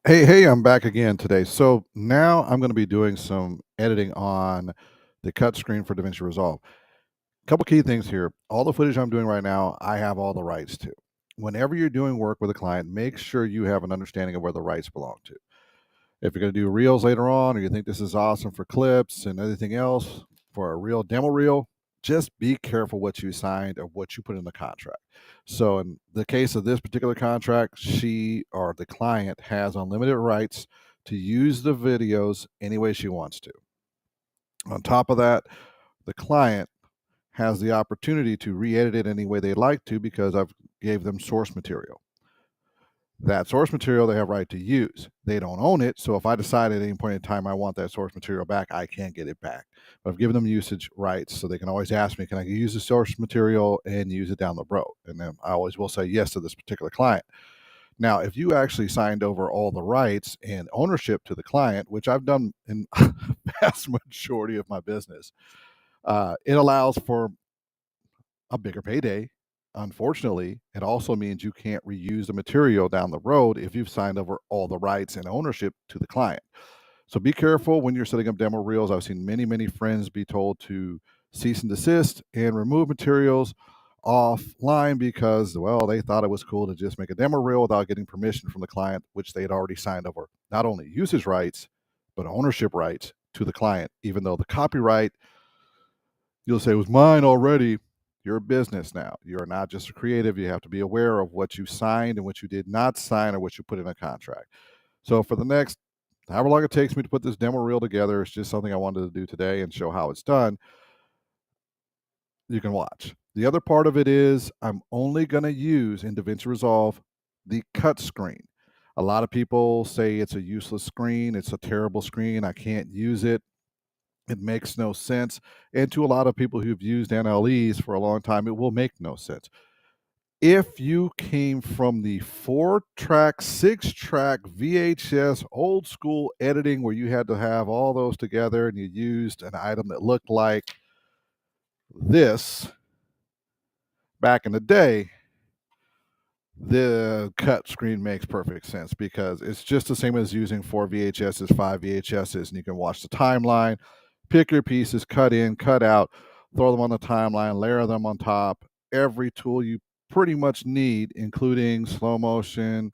Hey, I'm back again today. So now I'm going to be doing some editing on the cut screen for DaVinci Resolve. Couple key things here. All the footage I'm doing right now, I have all the rights to. Whenever you're doing work with a client, make sure you have an understanding of where the rights belong to. If you're going to do reels later on, or you think this is awesome for clips and everything else for a real demo reel, just be careful what you signed or what you put in the contract. So, in the case of this particular contract, she or the client has unlimited rights to use the videos any way she wants to. On top of that, the client has the opportunity to re-edit it any way they like to because I've gave them source material. That source material they have right to use. They don't own it, so if I decide at any point in time I want that source material back, I can't get it back. But I've given them usage rights, so they can always ask me, can I use the source material and use it down the road? And then I always will say yes to this particular client. Now, if you actually signed over all the rights and ownership to the client, which I've done in vast majority of my business, it allows for a bigger payday. Unfortunately, it also means you can't reuse the material down the road if you've signed over all the rights and ownership to the client. So be careful when you're setting up demo reels. I've seen many friends be told to cease and desist and remove materials offline because, well, they thought it was cool to just make a demo reel without getting permission from the client, which they had already signed over not only usage rights, but ownership rights to the client, even though the copyright, you'll say, was mine already. You're a business now. You're not just a creative. You have to be aware of what you signed and what you did not sign or what you put in a contract. So for the next, however long it takes me to put this demo reel together, it's just something I wanted to do today and show how it's done. You can watch. The other part of it is I'm only going to use in DaVinci Resolve the cut screen. A lot of people say it's a useless screen. It's a terrible screen. I can't use it. It makes no sense. And to a lot of people who've used NLEs for a long time, it will make no sense. If you came from the 4-track, 6-track VHS old school editing where you had to have all those together and you used an item that looked like this back in the day, the cut screen makes perfect sense because it's just the same as using 4 VHSs, 5 VHSs, and you can watch the timeline, pick your pieces, cut in, cut out, throw them on the timeline, layer them on top. Every tool you pretty much need, including slow motion,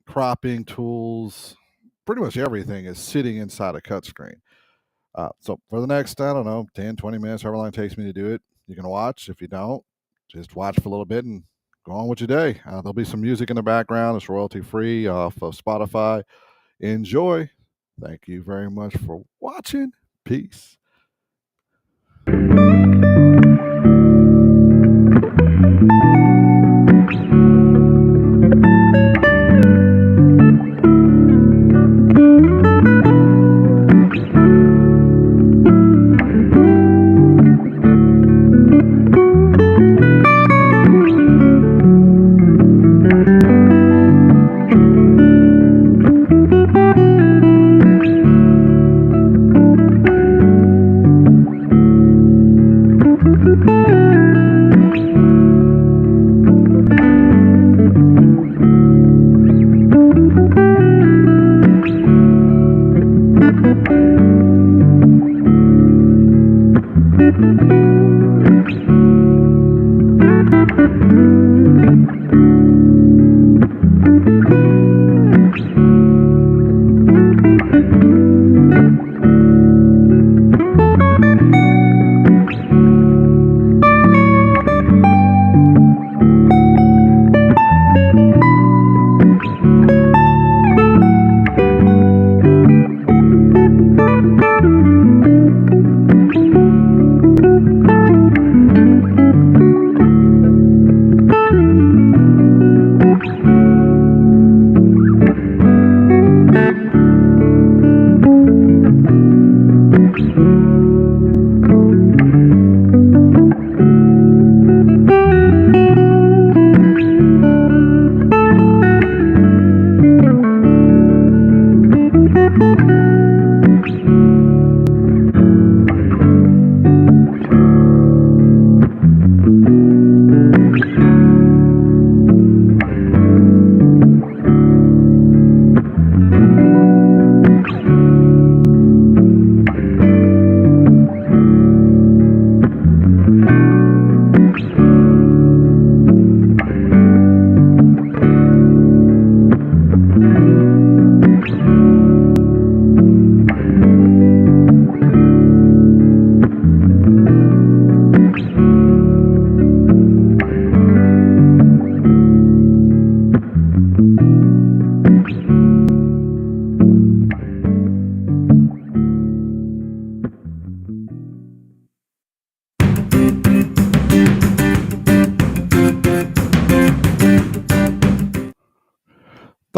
cropping tools, pretty much everything is sitting inside a cut screen. So for the next, I don't know, 10, 20 minutes, however long it takes me to do it, you can watch. If you don't, just watch for a little bit and go on with your day. There'll be some music in the background. It's royalty free off of Spotify. Enjoy. Thank you very much for watching. Peace.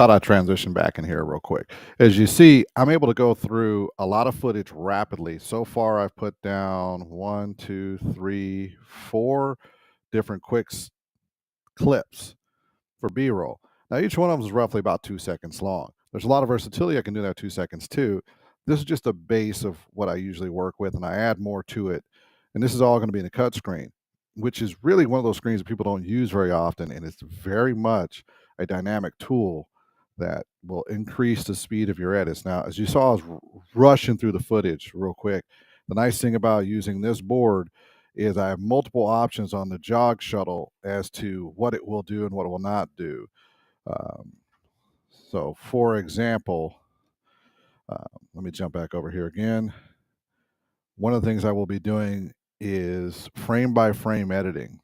Thought I'd transition back in here real quick. As you see, I'm able to go through a lot of footage rapidly. So far, I've put down 1, 2, 3, 4 different clips for B-roll. Now, each one of them is roughly about 2 seconds long. There's a lot of versatility I can do in that 2 seconds too. This is just a base of what I usually work with, and I add more to it. And this is all going to be in the cut screen, which is really one of those screens that people don't use very often, and it's very much a dynamic tool that will increase the speed of your edits. Now, as you saw, I was rushing through the footage real quick. The nice thing about using this board is I have multiple options on the jog shuttle as to what it will do and what it will not do. Um, so, for example, let me jump back over here again. One of the things I will be doing is frame by frame editing.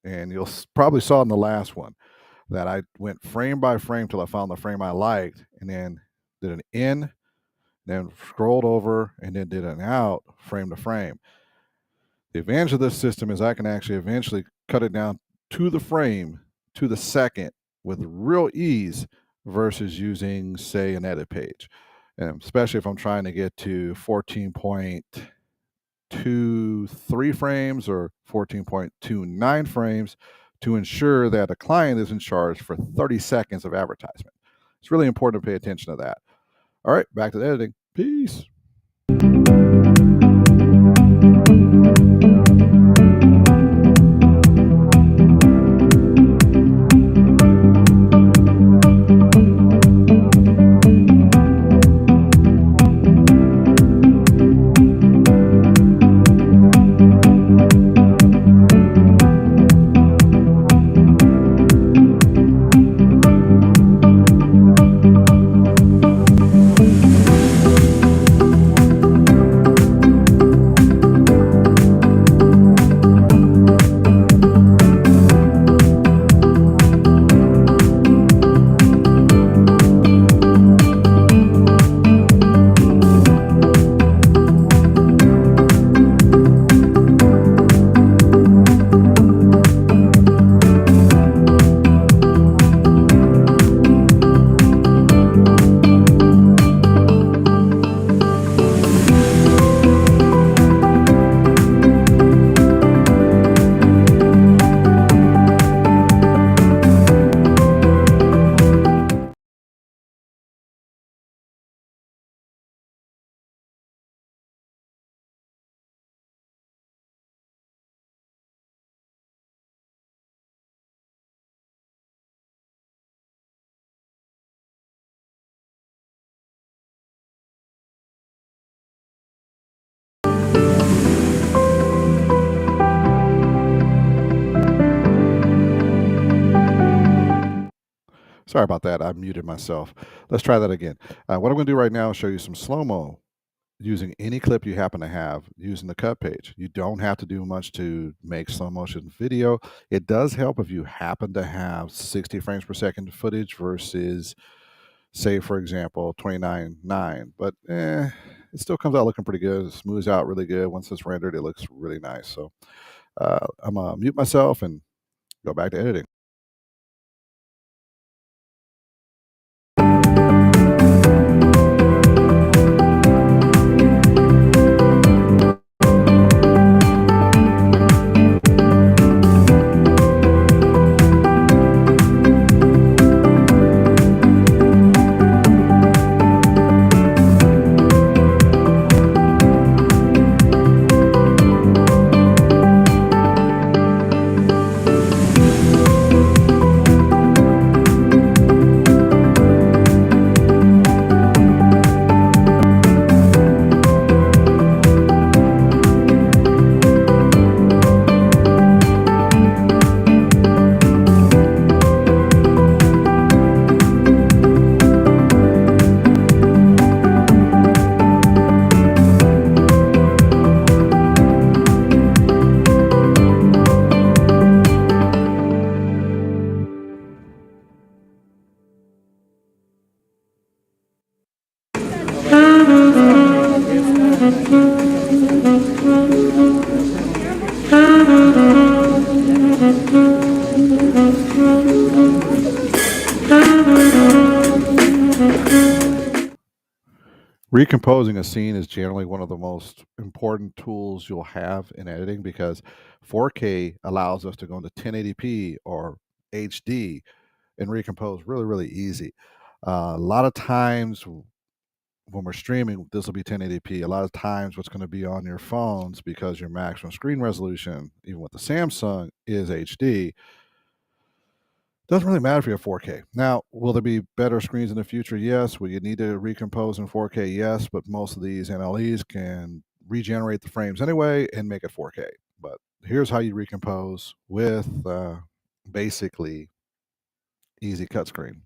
And you'll probably saw in the last one that I went frame by frame till I found the frame I liked, and then did an in, then scrolled over, and then did an out frame to frame. The advantage of this system is I can actually eventually cut it down to the frame, to the second, with real ease versus using, say, an edit page. And especially if I'm trying to get to 14.23 frames or 14.29 frames to ensure that a client isn't charged for 30 seconds of advertisement. It's really important to pay attention to that. All right, back to the editing. Peace. Sorry about that. I muted myself. Let's try that again. What I'm going to do right now is show you some slow-mo using any clip you happen to have using the cut page. You don't have to do much to make slow motion video. It does help if you happen to have 60 frames per second footage versus, say, for example, 29.9. But it still comes out looking pretty good. It smooths out really good. Once it's rendered, it looks really nice. So I'm going to mute myself and go back to editing. Recomposing a scene is generally one of the most important tools you'll have in editing because 4K allows us to go into 1080p or HD and recompose really, really easy. A lot of times when we're streaming, this will be 1080p. A lot of times, what's going to be on your phones because your maximum screen resolution, even with the Samsung, is HD. Doesn't really matter if you have 4K. Now, will there be better screens in the future? Yes. Will you need to recompose in 4K? Yes. But most of these NLEs can regenerate the frames anyway and make it 4K. But here's how you recompose with basically easy cut screen.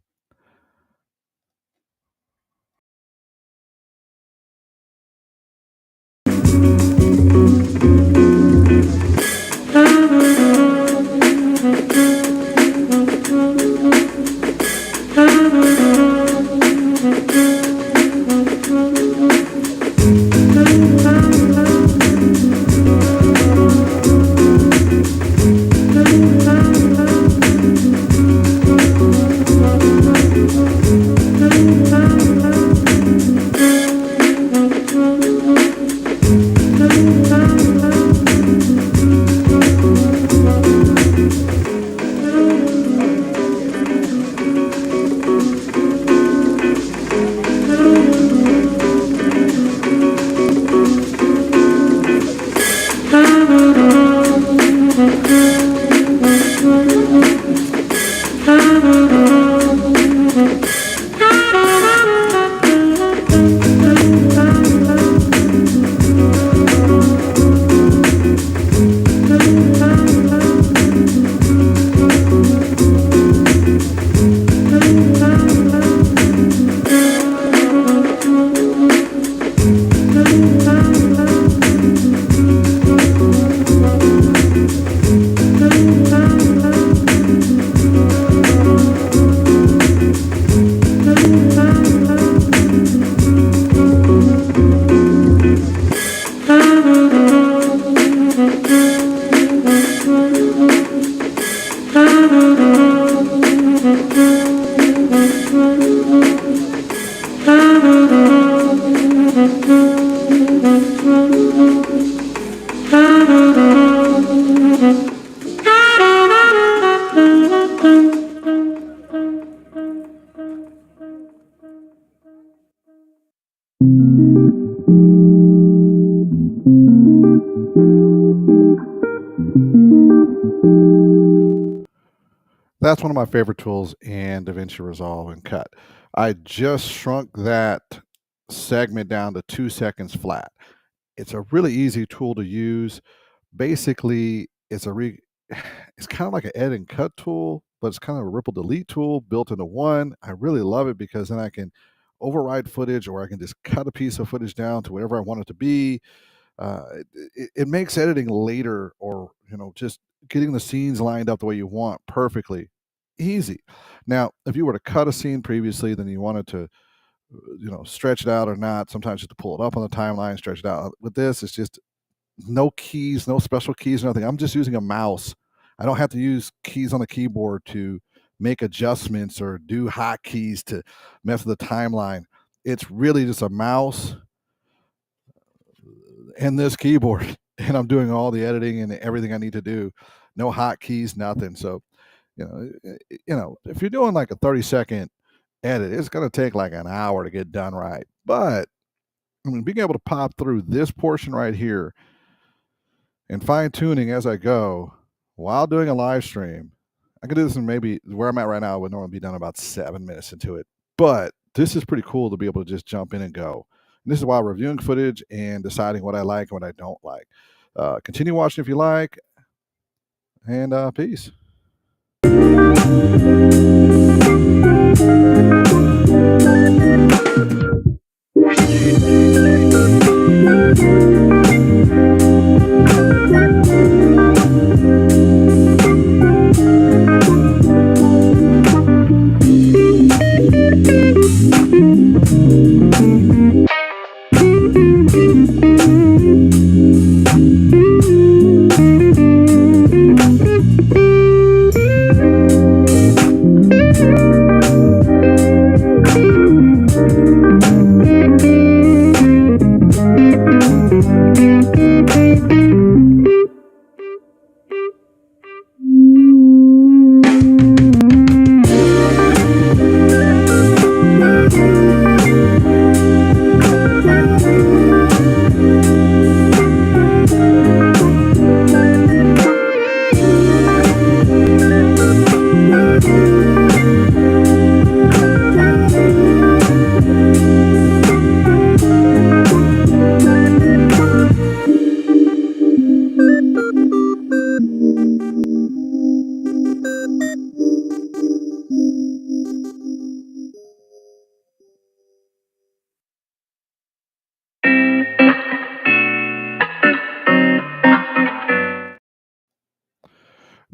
That's one of my favorite tools in DaVinci Resolve and Cut. I just shrunk that segment down to 2 seconds flat. It's a really easy tool to use. Basically, it's kind of like an edit and cut tool, but it's kind of a ripple delete tool built into one. I really love it because then I can override footage or I can just cut a piece of footage down to whatever I want it to be. It makes editing later or just getting the scenes lined up the way you want perfectly easy. Now, if you were to cut a scene previously, then you wanted to stretch it out or not. Sometimes you have to pull it up on the timeline, stretch it out. With this, it's just no keys, no special keys, nothing. I'm just using a mouse. I don't have to use keys on the keyboard to make adjustments or do hotkeys to mess with the timeline. It's really just a mouse and this keyboard, and I'm doing all the editing and everything I need to do. No hotkeys, nothing. So, if you're doing like a 30-second edit, it's going to take like an hour to get done right. But I mean, being able to pop through this portion right here and fine tuning as I go while doing a live stream. I can do this in maybe where I'm at right now. I would normally be done about 7 minutes into it, but this is pretty cool to be able to just jump in and go. And this is while reviewing footage and deciding what I like and what I don't like. Continue watching if you like, and peace.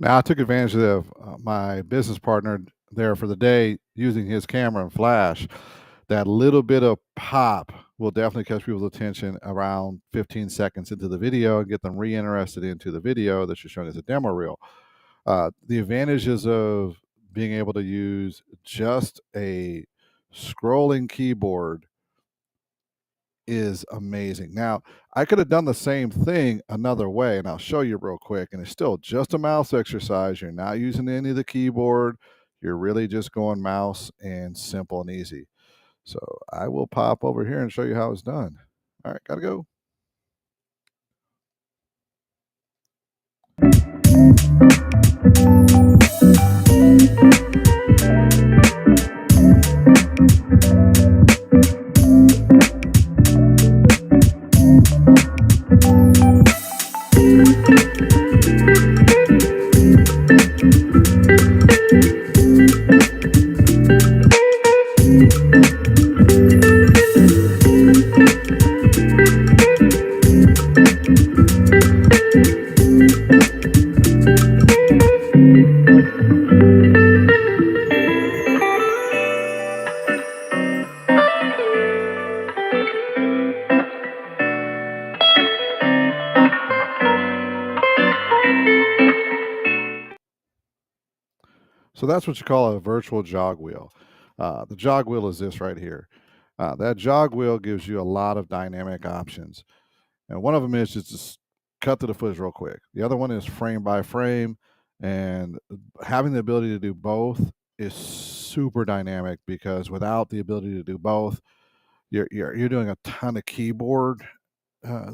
Now, I took advantage of my business partner there for the day using his camera and flash. That little bit of pop will definitely catch people's attention around 15 seconds into the video and get them re-interested into the video that you're showing as a demo reel. The advantages of being able to use just a scrolling keyboard is amazing. Now, I could have done the same thing another way, and I'll show you real quick. And it's still just a mouse exercise. You're not using any of the keyboard. You're really just going mouse and simple and easy. So I will pop over here and show you how it's done. All right, gotta go. So that's what you call a virtual jog wheel. The jog wheel is this right here. That jog wheel gives you a lot of dynamic options. And one of them is just to cut to the footage real quick. The other one is frame by frame. And having the ability to do both is super dynamic, because without the ability to do both, you're doing a ton of keyboard uh,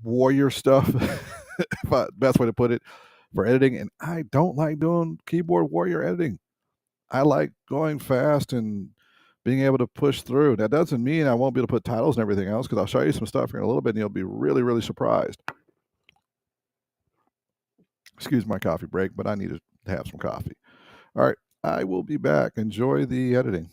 warrior stuff, best way to put it, for editing. And I don't like doing keyboard warrior editing. I like going fast and being able to push through. That doesn't mean I won't be able to put titles and everything else, because I'll show you some stuff here in a little bit and you'll be really, really surprised. Excuse my coffee break, but I need to have some coffee. All right, I will be back. Enjoy the editing.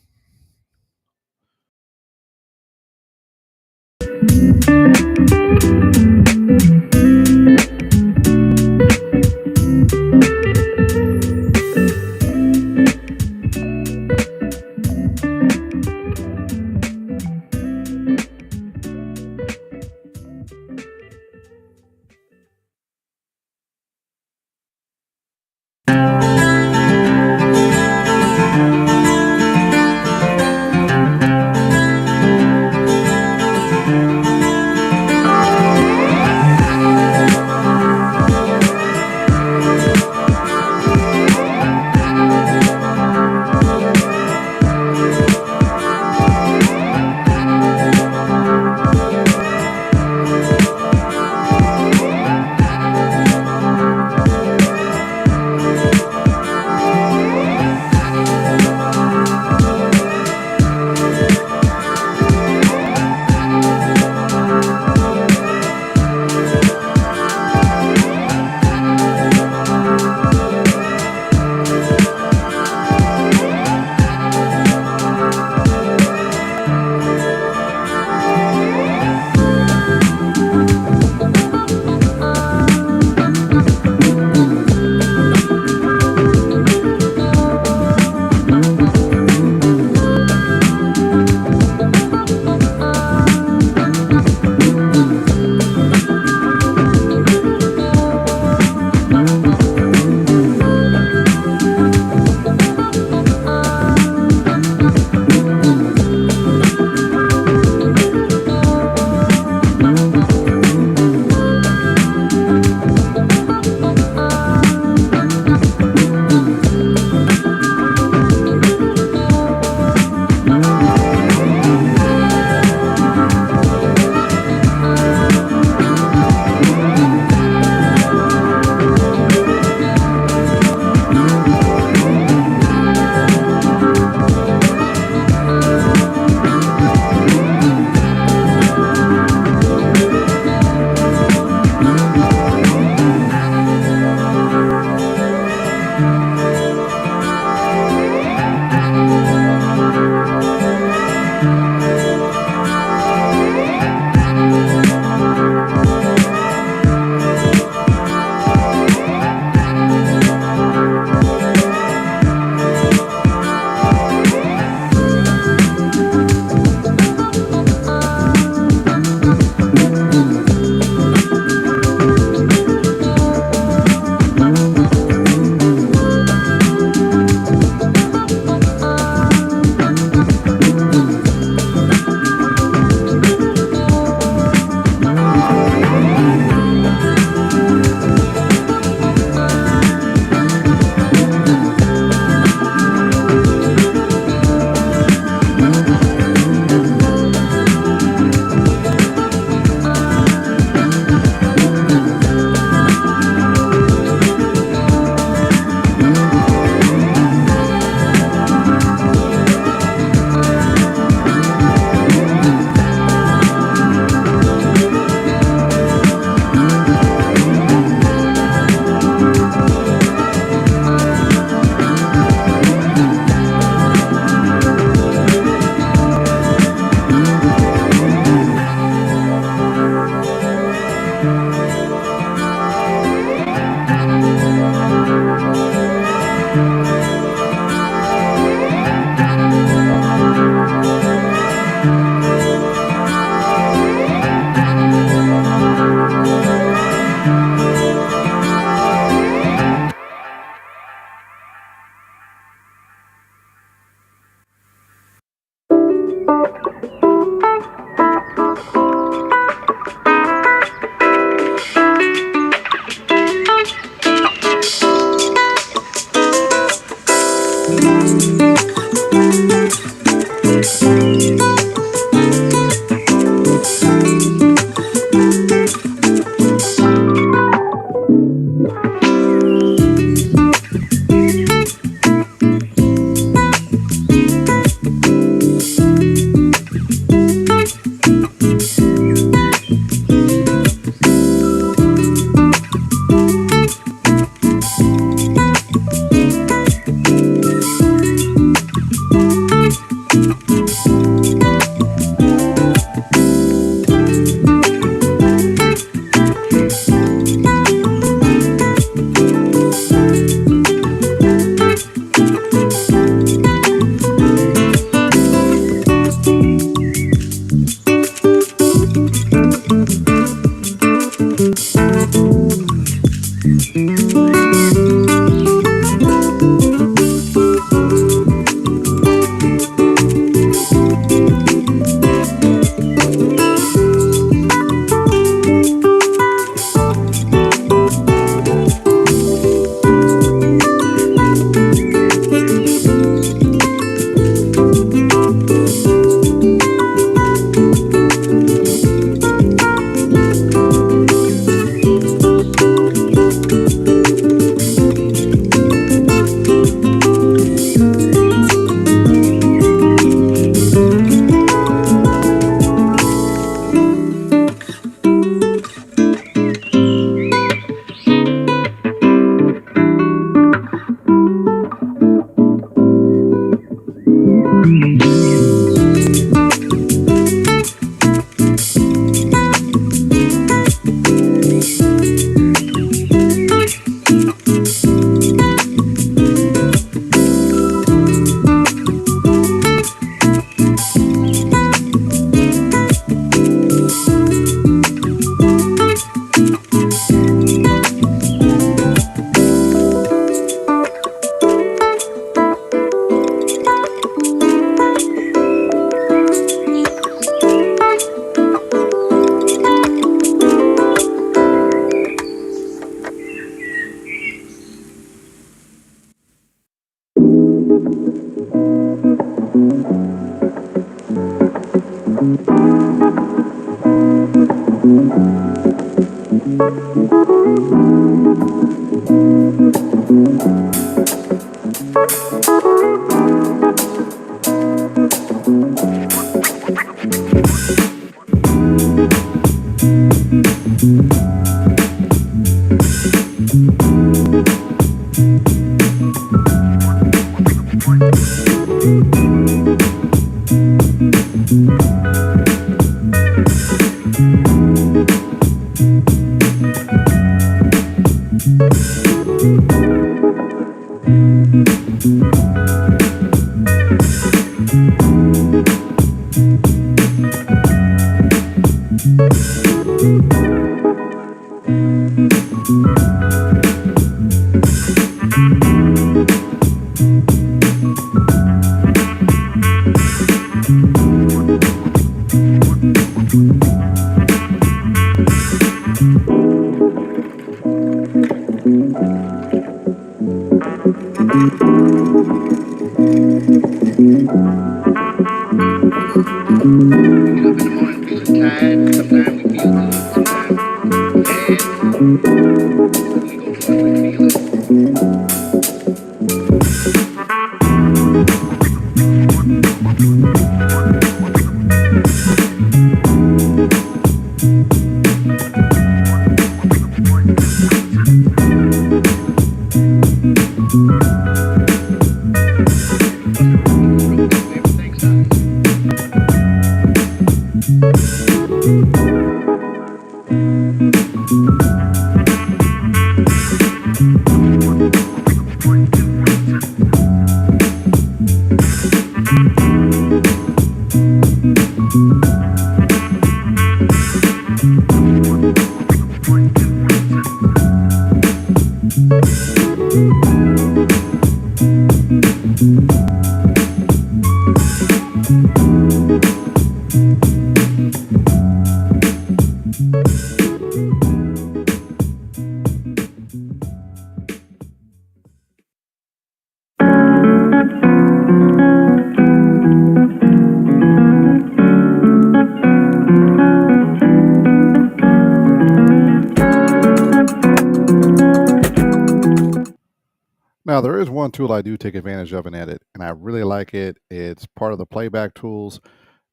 Now, there is one tool I do take advantage of in Edit, and I really like it. It's part of the playback tools,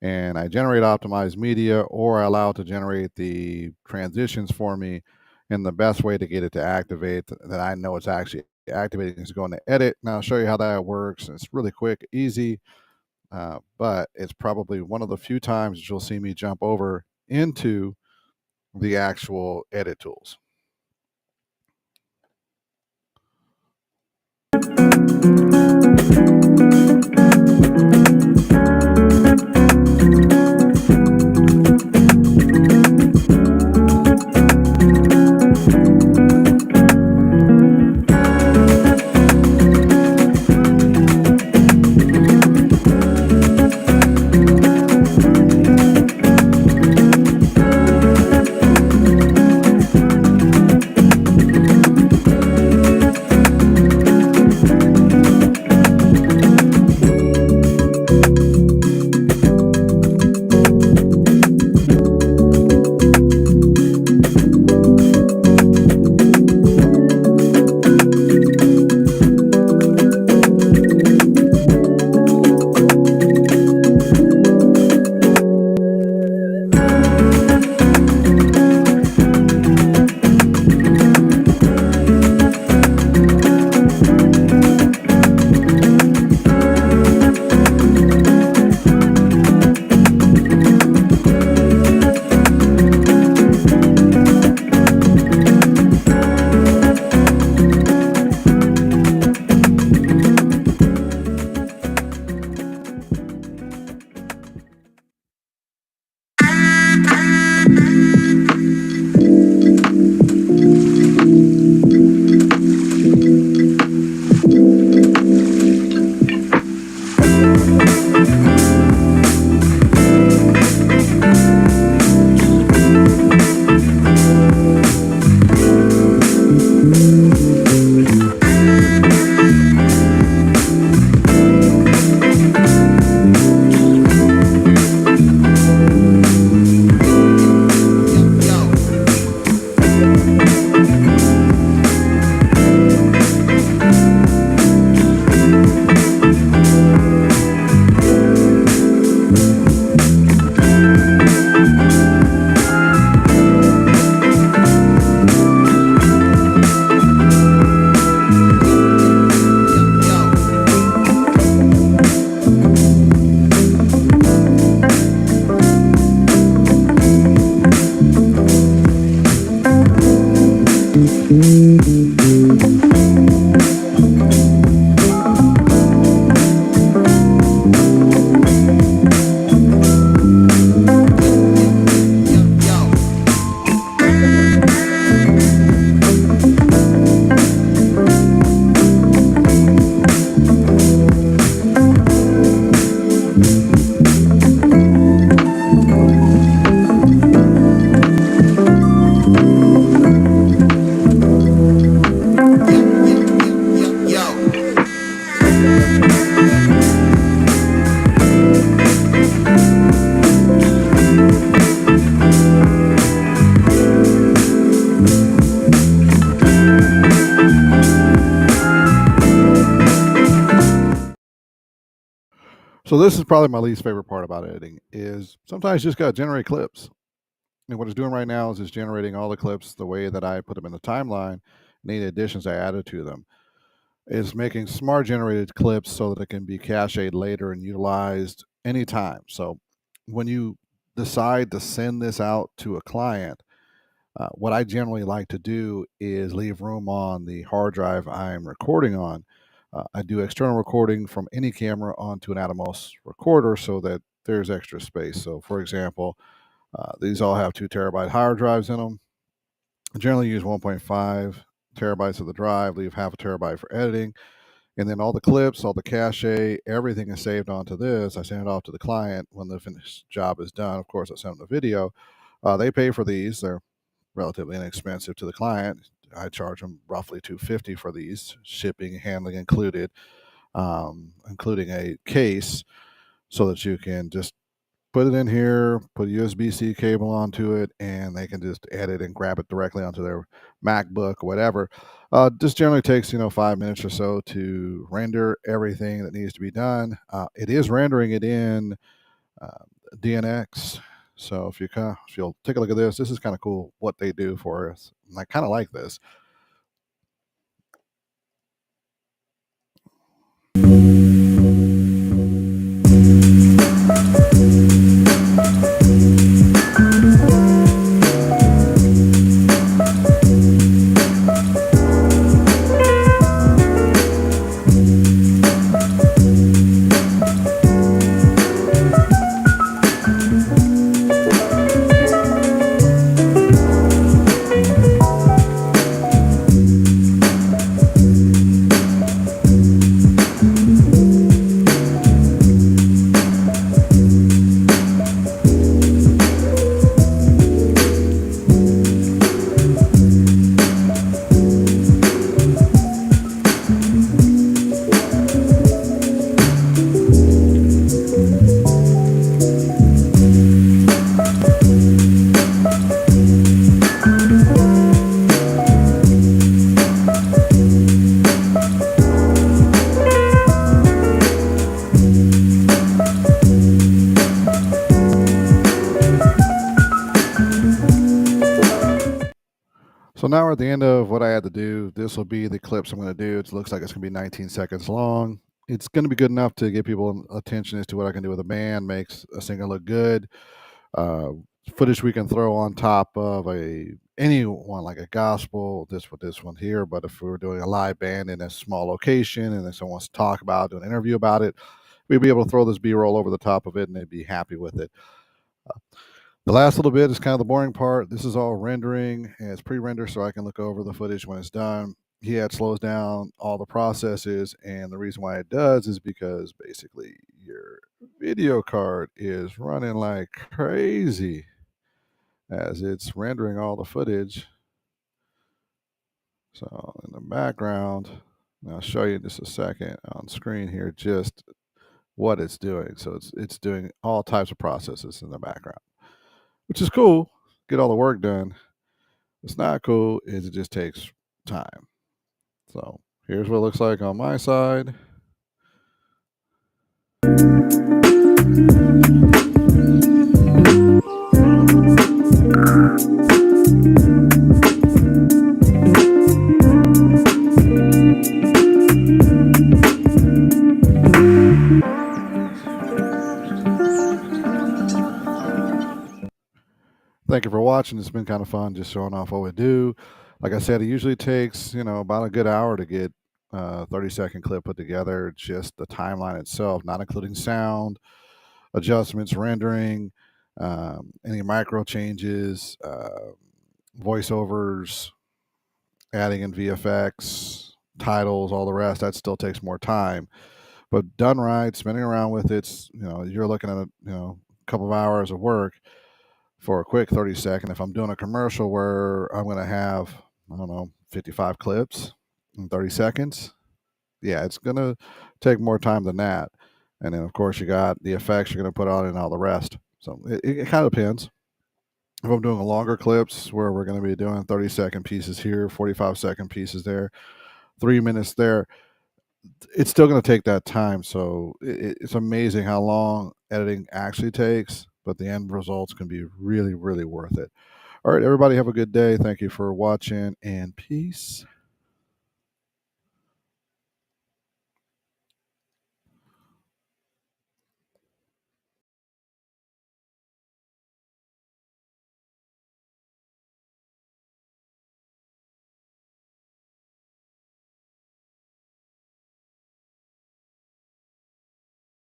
and I generate optimized media, or I allow it to generate the transitions for me. And the best way to get it to activate that I know it's actually activating is going to Edit. Now, I'll show you how that works. It's really quick, easy, but it's probably one of the few times that you'll see me jump over into the actual Edit tools. So this is probably my least favorite part about editing is sometimes you just got to generate clips. And what it's doing right now is it's generating all the clips the way that I put them in the timeline. And any additions I added to them. It's making smart generated clips so that it can be cached later and utilized anytime. So when you decide to send this out to a client, what I generally like to do is leave room on the hard drive I'm recording on. I do external recording from any camera onto an Atomos recorder so that there's extra space. So, for example, these all have 2 terabyte hard drives in them. I generally use 1.5 terabytes of the drive, leave half a terabyte for editing. And then all the clips, all the cache, everything is saved onto this. I send it off to the client when the finished job is done. Of course, I send them the video. They pay for these. They're relatively inexpensive to the client. I charge them roughly $250 for these, shipping, handling included, including a case, so that you can just put it in here, put a USB-C cable onto it, and they can just edit and grab it directly onto their MacBook or whatever. This generally takes 5 minutes or so to render everything that needs to be done. It is rendering it in uh, DNX. So if you'll take a look at this, this is kind of cool what they do for us. And I kind of like this. So now we're at the end of what I had to do. This will be the clips I'm going to do. It looks like it's going to be 19 seconds long. It's going to be good enough to get people attention as to what I can do with a band, makes a singer look good. Uh, Footage we can throw on top of any one like a gospel, this with this one here. But if we were doing a live band in a small location and then someone wants to talk about, do an interview about it, we'd be able to throw this B-roll over the top of it and they'd be happy with it. The last little bit is kind of the boring part. This is all rendering and it's pre-rendered so I can look over the footage when it's done. It slows down all the processes, and the reason why it does is because basically your video card is running like crazy as it's rendering all the footage. So in the background, and I'll show you in just a second on screen here just what it's doing. So it's doing all types of processes in the background, which is cool. Get all the work done. What's not cool is it just takes time. So here's what it looks like on my side. Thank you for watching. It's been kind of fun just showing off what we do. Like I said, it usually takes, about a good hour to get a 30-second clip put together, just the timeline itself, not including sound, adjustments, rendering, any micro changes, voiceovers, adding in VFX, titles, all the rest. That still takes more time. But done right, spinning around with it, you're looking at a couple of hours of work for a quick 30-second. If I'm doing a commercial where I'm going to have, I don't know, 55 clips in 30 seconds, yeah, it's going to take more time than that. And then, of course, you got the effects you're going to put on and all the rest. So it kind of depends. If I'm doing longer clips where we're going to be doing 30-second pieces here, 45-second pieces there, 3 minutes there, it's still gonna take that time, so it's amazing how long editing actually takes, but the end results can be really, really worth it. Alright, everybody have a good day. Thank you for watching, and peace.